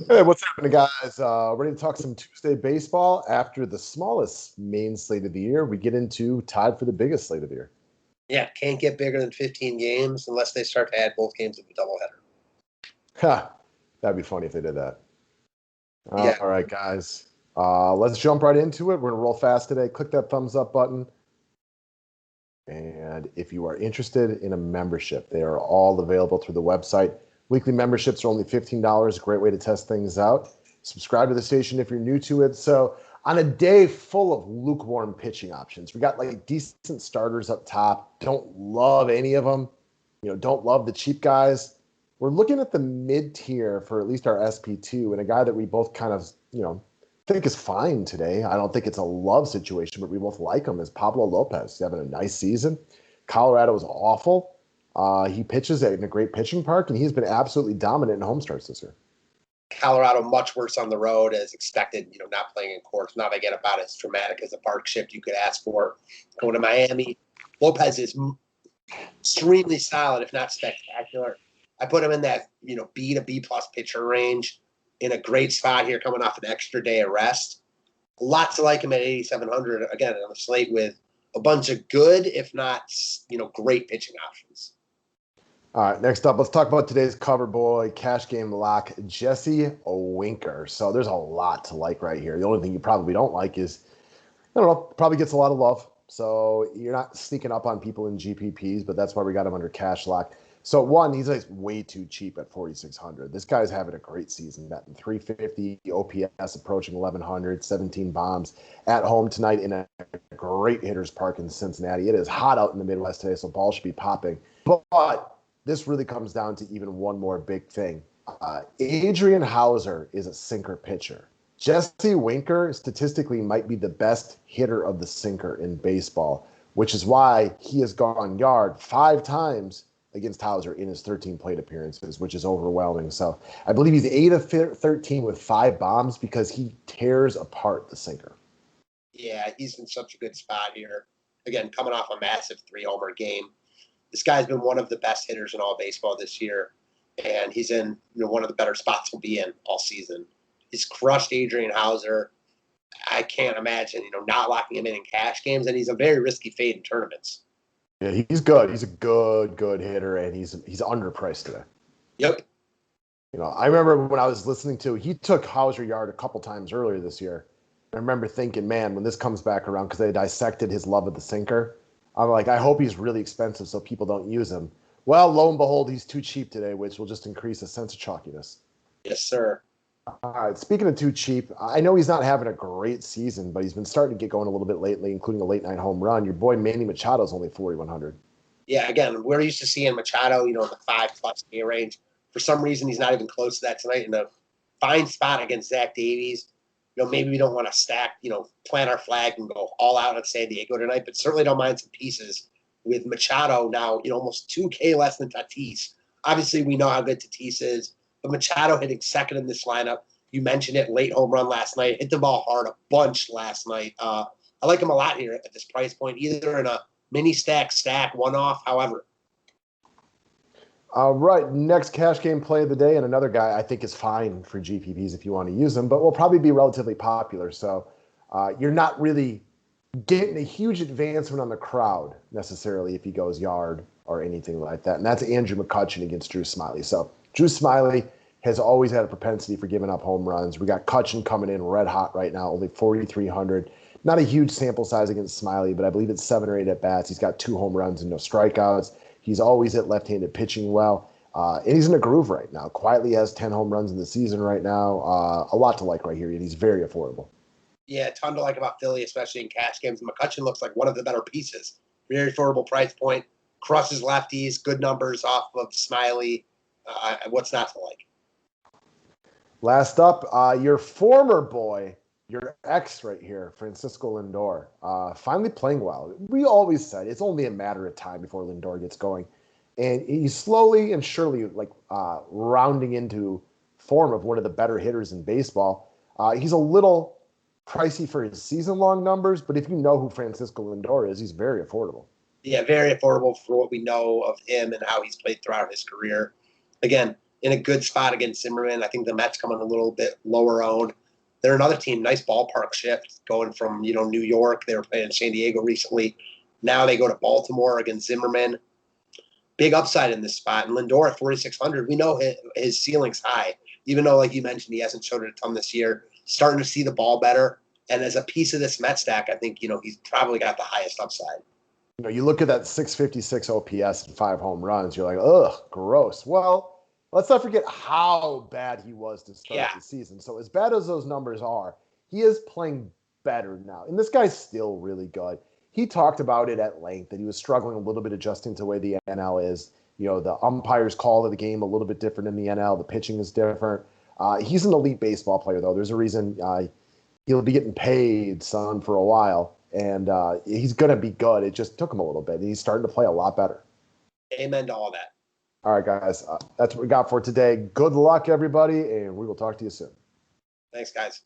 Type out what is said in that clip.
Hey, what's happening, guys? Ready to talk some Tuesday baseball after the smallest main slate of the year. We get into tied for the biggest slate of the year. Yeah, can't get bigger than 15 games unless they start to add both games of a doubleheader. Ha! That'd be funny if they did that. Yeah, All right, guys. Let's jump right into it. We're gonna roll fast today. Click that thumbs up button. And if you are interested in a membership, they are all available through the website. Weekly memberships are only $15. Great way to test things out. Subscribe to the station if you're new to it. So, on a day full of lukewarm pitching options, we got like decent starters up top. Don't love any of them. Don't love the cheap guys. We're looking at the mid tier for at least our SP2 and a guy that we both kind of, think is fine today. I don't think it's a love situation, but we both like him, is Pablo Lopez. He's having a nice season. Colorado is awful. He pitches in a great pitching park, and he's been absolutely dominant in home starts this year. Colorado much worse on the road as expected, not playing in courts. Not again about as dramatic as a park shift you could ask for. Going to Miami, Lopez is extremely solid, if not spectacular. I put him in that, B to B plus pitcher range in a great spot here coming off an extra day of rest. A lot to like him at 8,700, again, on the slate with a bunch of good, if not, great pitching options. All right, next up, let's talk about today's cover boy, cash game lock, Jesse Winker. So there's a lot to like right here. The only thing you probably don't like is, I don't know, probably gets a lot of love. So you're not sneaking up on people in GPPs, but that's why we got him under cash lock. So one, he's like way too cheap at 4,600. This guy's having a great season, batting 350, OPS approaching 1,100, 17 bombs at home tonight in a great hitter's park in Cincinnati. It is hot out in the Midwest today, so balls should be popping. But this really comes down to even one more big thing. Adrian Hauser is a sinker pitcher. Jesse Winker statistically might be the best hitter of the sinker in baseball, which is why he has gone yard 5 times against Hauser in his 13 plate appearances, which is overwhelming. So I believe he's 8 of 13 with 5 bombs because he tears apart the sinker. Yeah, he's in such a good spot here. Again, coming off a massive 3-homer game. This guy's been one of the best hitters in all baseball this year, and he's in one of the better spots he'll be in all season. He's crushed Adrian Hauser. I can't imagine, not locking him in cash games, and he's a very risky fade in tournaments. Yeah, he's good. He's a good hitter, and he's underpriced today. Yep. I remember when I was listening to, he took Hauser yard a couple times earlier this year. I remember thinking, man, when this comes back around, because they dissected his love of the sinker, I'm like, I hope he's really expensive so people don't use him. Well, lo and behold, he's too cheap today, which will just increase a sense of chalkiness. Yes, sir. All right, speaking of too cheap, I know he's not having a great season, but he's been starting to get going a little bit lately, including a late night home run. Your boy Manny Machado is only 4,100. Yeah, again, we're used to seeing Machado, in the 5+ K range. For some reason, he's not even close to that tonight in a fine spot against Zach Davies. Maybe we don't want to stack, plant our flag and go all out on San Diego tonight, but certainly don't mind some pieces with Machado now, almost 2K less than Tatis. Obviously, we know how good Tatis is, but Machado hitting second in this lineup. You mentioned it, late home run last night, hit the ball hard a bunch last night. I like him a lot here at this price point, either in a mini stack, one-off, however. All right, next cash game play of the day, and another guy I think is fine for GPPs if you want to use him, but will probably be relatively popular. So you're not really getting a huge advancement on the crowd necessarily if he goes yard or anything like that. And that's Andrew McCutchen against Drew Smiley. So Drew Smiley has always had a propensity for giving up home runs. We got Cutchen coming in red hot right now, only 4,300. Not a huge sample size against Smiley, but I believe it's 7 or 8 at bats. He's got 2 home runs and no strikeouts. He's always at left-handed pitching well. And he's in a groove right now. Quietly has 10 home runs in the season right now. A lot to like right here, and he's very affordable. Yeah, a ton to like about Philly, especially in cash games. McCutchen looks like one of the better pieces. Very affordable price point. Crosses lefties, good numbers off of Smiley. What's not to like? Last up, your former boy, your ex right here, Francisco Lindor, finally playing well. We always said it's only a matter of time before Lindor gets going. And he's slowly and surely rounding into form of one of the better hitters in baseball. He's a little pricey for his season-long numbers, but if you know who Francisco Lindor is, he's very affordable. Yeah, very affordable for what we know of him and how he's played throughout his career. Again, in a good spot against Zimmerman. I think the Mets coming a little bit lower owned. They're another team, nice ballpark shift going from, New York. They were playing in San Diego recently. Now they go to Baltimore against Zimmerman. Big upside in this spot. And Lindor at 4,600, we know his ceiling's high. Even though, like you mentioned, he hasn't showed it a ton this year. Starting to see the ball better. And as a piece of this Met stack, I think, he's probably got the highest upside. You look at that 656 OPS and 5 home runs, you're like, ugh, gross. Well, let's not forget how bad he was to start the season. So as bad as those numbers are, he is playing better now. And this guy's still really good. He talked about it at length that he was struggling a little bit adjusting to the way the NL is. The umpires call of the game a little bit different in the NL. The pitching is different. He's an elite baseball player, though. There's a reason he'll be getting paid, son, for a while. And he's going to be good. It just took him a little bit. And he's starting to play a lot better. Amen to all that. All right, guys. That's what we got for today. Good luck, everybody. And we will talk to you soon. Thanks, guys.